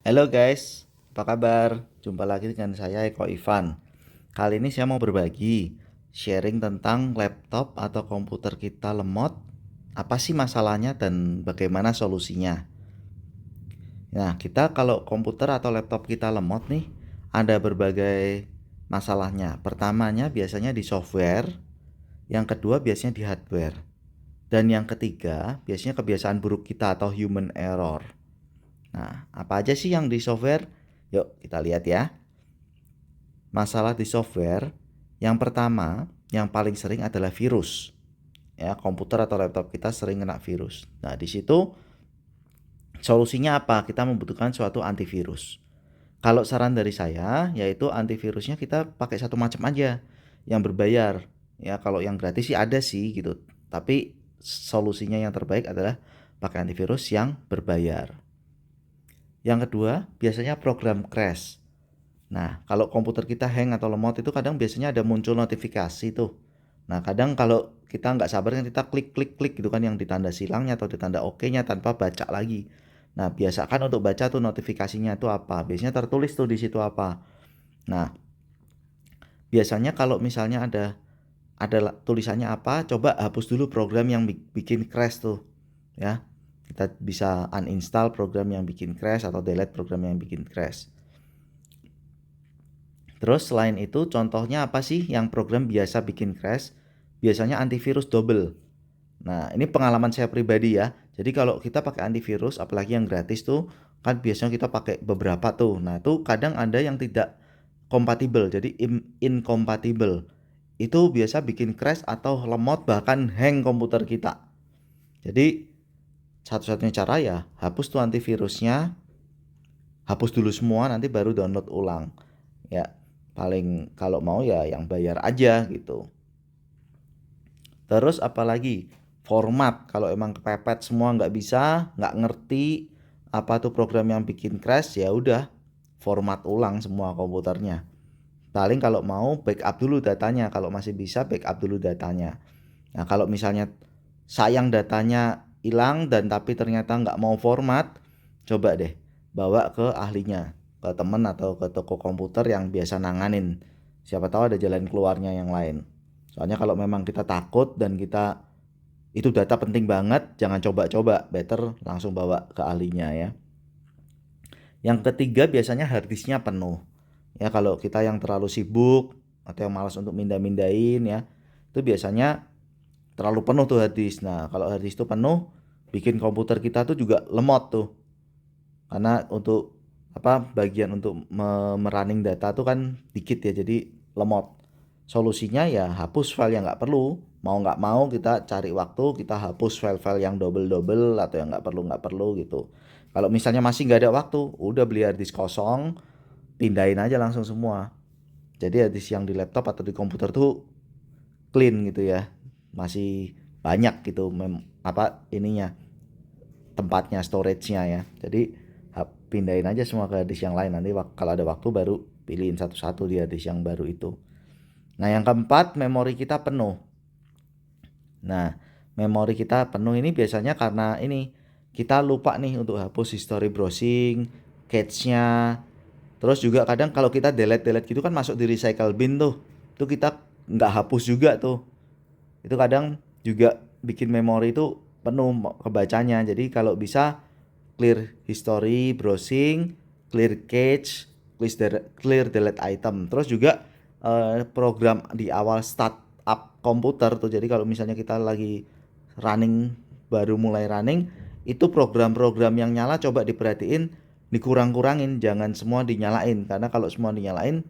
Halo guys, apa kabar? Jumpa lagi dengan saya Eko Ivan. Kali ini saya mau berbagi sharing tentang laptop atau komputer kita lemot. Apa sih masalahnya dan bagaimana solusinya? Nah, kita kalau komputer atau laptop kita lemot nih, ada berbagai masalahnya. Pertamanya biasanya di software, yang kedua biasanya di hardware, dan yang ketiga biasanya kebiasaan buruk kita atau human error. Nah, apa aja sih yang di software? Yuk kita lihat ya. Masalah di software, yang pertama, yang paling sering adalah virus. Ya, komputer atau laptop kita sering kena virus. Nah, di situ solusinya apa? Kita membutuhkan suatu antivirus. Kalau saran dari saya, yaitu antivirusnya kita pakai satu macam aja, yang berbayar. Ya, kalau yang gratis sih ada sih gitu. Tapi solusinya yang terbaik adalah pakai antivirus yang berbayar. Yang kedua, biasanya program crash. Nah, kalau komputer kita hang atau lemot itu kadang biasanya ada muncul notifikasi tuh. Nah, kadang kalau kita nggak sabar kan kita klik gitu kan yang ditanda silangnya atau ditanda oke-nya tanpa baca lagi. Nah, biasakan untuk baca tuh notifikasinya itu apa. Biasanya tertulis tuh di situ apa. Nah, biasanya kalau misalnya ada tulisannya apa, coba hapus dulu program yang bikin crash tuh. Ya. Kita bisa uninstall program yang bikin crash atau delete program yang bikin crash. Terus selain itu contohnya apa sih yang program biasa bikin crash? Biasanya antivirus double. Nah, ini pengalaman saya pribadi ya. Jadi kalau kita pakai antivirus apalagi yang gratis tuh kan biasanya kita pakai beberapa tuh. Nah, itu kadang ada yang tidak kompatibel. Jadi incompatible. Itu biasa bikin crash atau lemot bahkan hang komputer kita. Jadi satu-satunya cara ya hapus tuh antivirusnya, hapus dulu semua nanti baru download ulang. Ya, paling kalau mau ya yang bayar aja gitu. Terus apalagi format, kalau emang kepepet semua nggak bisa, nggak ngerti apa tuh program yang bikin crash, ya udah format ulang semua komputernya. Paling kalau mau backup dulu datanya, kalau masih bisa backup dulu datanya. Nah, kalau misalnya sayang datanya hilang dan tapi ternyata nggak mau format, coba deh bawa ke ahlinya, ke temen atau ke toko komputer yang biasa nanganin. Siapa tahu ada jalan keluarnya yang lain. Soalnya kalau memang kita takut dan kita itu data penting banget, jangan coba-coba, better langsung bawa ke ahlinya ya. Yang ketiga biasanya harddisknya penuh. Ya kalau kita yang terlalu sibuk atau yang malas untuk mindah-mindahin ya, itu biasanya terlalu penuh tuh harddisk. Nah, kalau harddisk itu penuh, bikin komputer kita tuh juga lemot tuh. Karena untuk bagian untuk merunning data tuh kan dikit ya, jadi lemot. Solusinya ya hapus file yang nggak perlu. Mau nggak mau kita cari waktu, kita hapus file-file yang double-double atau yang nggak perlu gitu. Kalau misalnya masih nggak ada waktu, udah beli harddisk kosong, pindahin aja langsung semua. Jadi harddisk yang di laptop atau di komputer tuh clean gitu ya, masih banyak gitu ininya, tempatnya, storage-nya ya. Jadi pindahin aja semua ke disk yang lain, nanti kalau ada waktu baru pilihin satu-satu dia disk yang baru itu. Nah, yang keempat, memori kita penuh. Nah, memori kita penuh ini biasanya karena ini kita lupa nih untuk hapus history browsing, cache-nya. Terus juga kadang kalau kita delete gitu kan masuk di recycle bin tuh. Itu kita nggak hapus juga tuh. Itu kadang juga bikin memori itu penuh kebacanya. Jadi kalau bisa clear history browsing, clear cache, clear delete item. Terus juga program di awal start up komputer tuh. Jadi kalau misalnya kita lagi running, baru mulai running, itu program-program yang nyala coba diperhatiin, dikurang-kurangin, jangan semua dinyalain, karena kalau semua dinyalain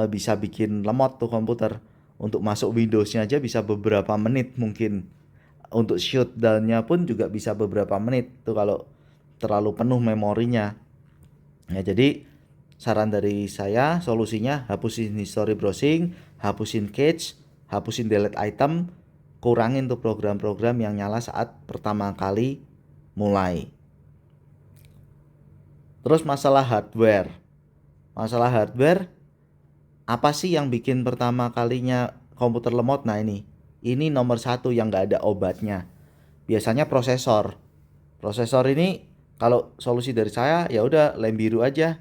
bisa bikin lemot tuh komputer. Untuk masuk Windows-nya aja bisa beberapa menit mungkin. Untuk shutdown-nya pun juga bisa beberapa menit tuh kalau terlalu penuh memorinya. Ya, jadi saran dari saya solusinya hapusin history browsing, hapusin cache, hapusin delete item, kurangin tuh program-program yang nyala saat pertama kali mulai. Terus masalah hardware. Masalah hardware, apa sih yang bikin pertama kalinya komputer lemot? Nah, ini nomor satu yang nggak ada obatnya. Biasanya prosesor. Prosesor ini Kalau solusi dari saya ya udah lem biru aja.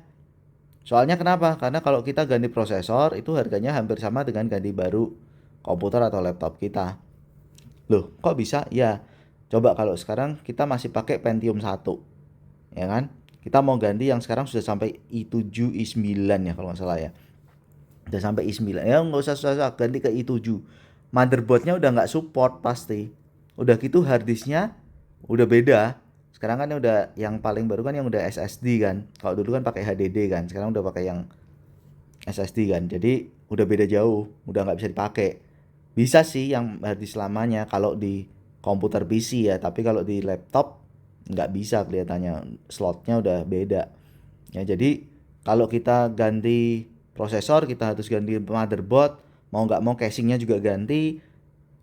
Soalnya kenapa? Karena kalau kita ganti prosesor itu harganya hampir sama dengan ganti baru komputer atau laptop kita. Loh, kok bisa? Ya, coba kalau sekarang kita masih pakai Pentium 1, ya kan? Kita mau ganti yang sekarang sudah sampai i7, i9 ya kalau nggak salah ya. Udah sampai i9, ya nggak usah susah-susah ganti ke i7. Motherboardnya udah nggak support pasti. Udah gitu harddisknya udah beda. Sekarang kan udah yang paling baru kan yang udah SSD kan. Kalau dulu kan pakai HDD kan, sekarang udah pakai yang SSD kan. Jadi udah beda jauh, udah nggak bisa dipakai. Bisa sih yang harddisk lamanya kalau di komputer PC ya, tapi kalau di laptop nggak bisa kelihatannya slotnya udah beda. Ya jadi kalau kita ganti prosesor kita harus ganti motherboard, mau nggak mau casingnya juga ganti,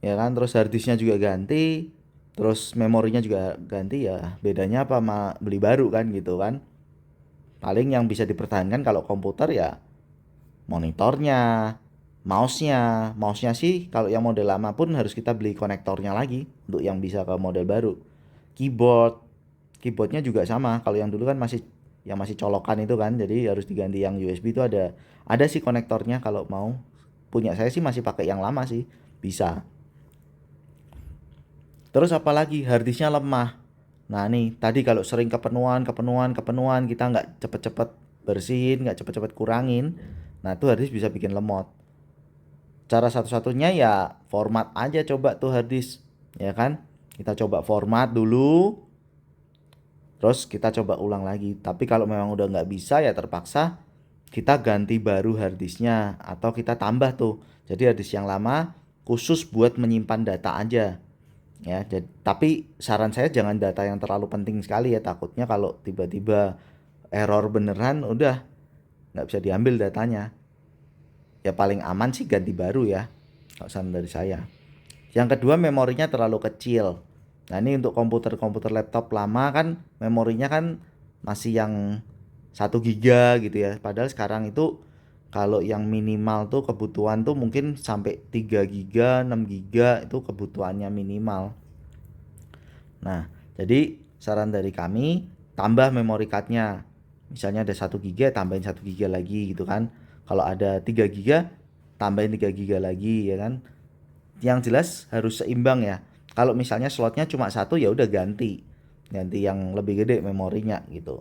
ya kan, terus harddisknya juga ganti, terus memorinya juga ganti, ya bedanya apa sama beli baru kan gitu kan. Paling yang bisa dipertahankan kalau komputer ya monitornya, mouse-nya sih kalau yang model lama pun harus kita beli konektornya lagi untuk yang bisa ke model baru. Keyboardnya juga sama, kalau yang dulu kan masih colokan itu kan, jadi harus diganti yang USB itu ada sih konektornya kalau mau. Punya saya sih masih pakai yang lama sih, bisa. Terus apalagi harddisknya lemah. Nah nih tadi kalau sering kepenuhan kita nggak cepet-cepet bersihin, nggak cepet-cepet kurangin, nah itu harddisk bisa bikin lemot. Cara satu-satunya ya format aja coba tuh harddisk, ya kan? Kita coba format dulu, terus kita coba ulang lagi. Tapi kalau memang udah nggak bisa ya terpaksa kita ganti baru harddisknya atau kita tambah tuh. Jadi harddisk yang lama khusus buat menyimpan data aja. Ya, tapi saran saya jangan data yang terlalu penting sekali ya, takutnya kalau tiba-tiba error beneran udah nggak bisa diambil datanya. Ya paling aman sih ganti baru ya, kalau saran dari saya. Yang kedua, memorinya terlalu kecil. Nah ini untuk komputer laptop lama kan memorinya kan masih yang 1 GB gitu ya. Padahal sekarang itu kalau yang minimal tuh kebutuhan tuh mungkin sampai 3 GB, 6 GB itu kebutuhannya minimal. Nah, jadi saran dari kami tambah memory cardnya. Misalnya ada 1 GB, tambahin 1 GB lagi gitu kan. Kalau ada 3 GB, tambahin 3 GB lagi ya kan. Yang jelas harus seimbang ya. Kalau misalnya slotnya cuma satu ya udah ganti yang lebih gede memorinya gitu.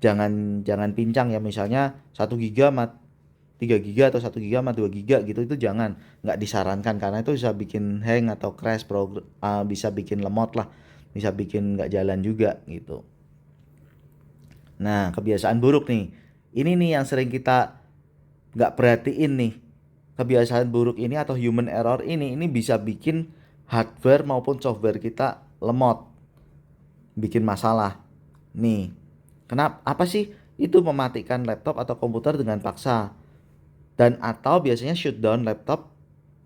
Jangan jangan pincang ya, misalnya 1 GB sama 3 GB atau 1 GB sama 2 GB gitu, itu jangan, nggak disarankan karena itu bisa bikin hang atau crash bisa bikin lemot lah, bisa bikin nggak jalan juga gitu. Nah kebiasaan buruk nih, ini nih yang sering kita nggak perhatiin nih. Kebiasaan buruk ini atau human error ini bisa bikin hardware maupun software kita lemot, bikin masalah. Nih, kenapa? Apa sih itu mematikan laptop atau komputer dengan paksa? Dan atau biasanya shutdown laptop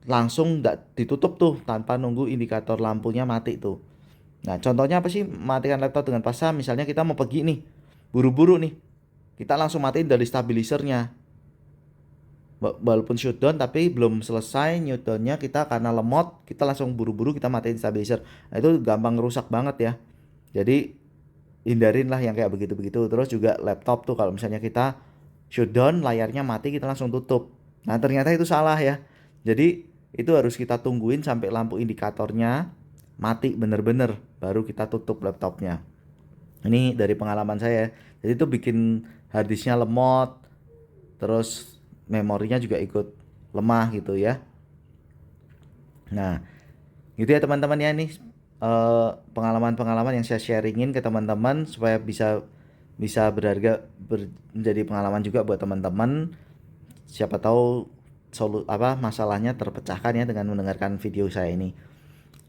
langsung nggak ditutup tuh tanpa nunggu indikator lampunya mati tuh. Nah, contohnya apa sih matikan laptop dengan paksa? Misalnya kita mau pergi nih, buru-buru nih, kita langsung matiin dari stabilizernya. Walaupun shutdown tapi belum selesai shutdownnya, kita karena lemot kita langsung buru-buru kita matiin stabilizer. Nah, itu gampang rusak banget ya. Jadi hindarin lah yang kayak begitu-begitu. Terus juga laptop tuh kalau misalnya kita shutdown layarnya mati kita langsung tutup. Nah ternyata itu salah ya. Jadi itu harus kita tungguin sampai lampu indikatornya mati bener-bener baru kita tutup laptopnya. Ini dari pengalaman saya. Jadi itu bikin harddisknya lemot, terus memorinya juga ikut lemah gitu ya. Nah gitu ya teman-teman ya, nih pengalaman-pengalaman yang saya sharingin ke teman-teman supaya bisa bisa berharga, menjadi pengalaman juga buat teman-teman. Siapa tahu masalahnya terpecahkan ya dengan mendengarkan video saya ini.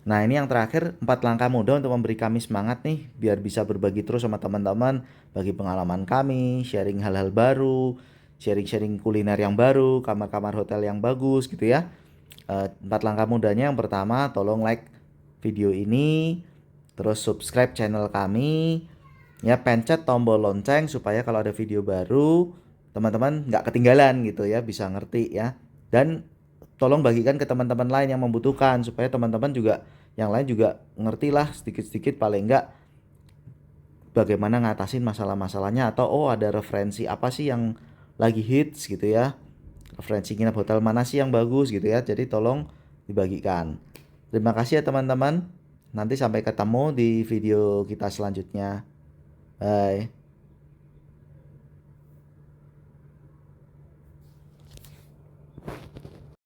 Nah ini yang terakhir, 4 langkah mudah untuk memberi kami semangat nih biar bisa berbagi terus sama teman-teman, bagi pengalaman kami, sharing hal-hal baru, sharing-sharing kuliner yang baru, kamar-kamar hotel yang bagus gitu ya. 4 langkah mudahnya, yang pertama tolong like video ini, terus subscribe channel kami ya, pencet tombol lonceng supaya kalau ada video baru teman-teman nggak ketinggalan gitu ya, bisa ngerti ya. Dan tolong bagikan ke teman-teman lain yang membutuhkan supaya teman-teman juga yang lain juga ngerti lah sedikit-sedikit, paling enggak bagaimana ngatasin masalah-masalahnya, atau oh ada referensi apa sih yang lagi hits gitu ya. Referensi nginep hotel mana sih yang bagus gitu ya. Jadi tolong dibagikan. Terima kasih ya teman-teman. Nanti sampai ketemu di video kita selanjutnya. Bye.